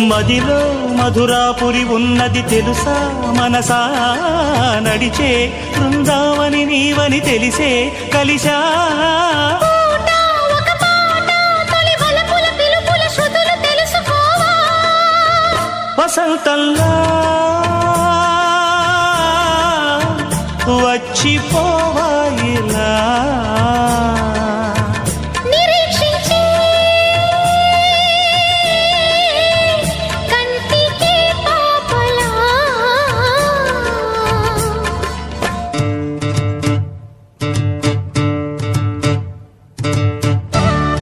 మదిలో మధురాపురి ఉన్నది తెలుసా మనసా నడిచే బృందావని నీవని తెలిసే కలిశా వసంతంలో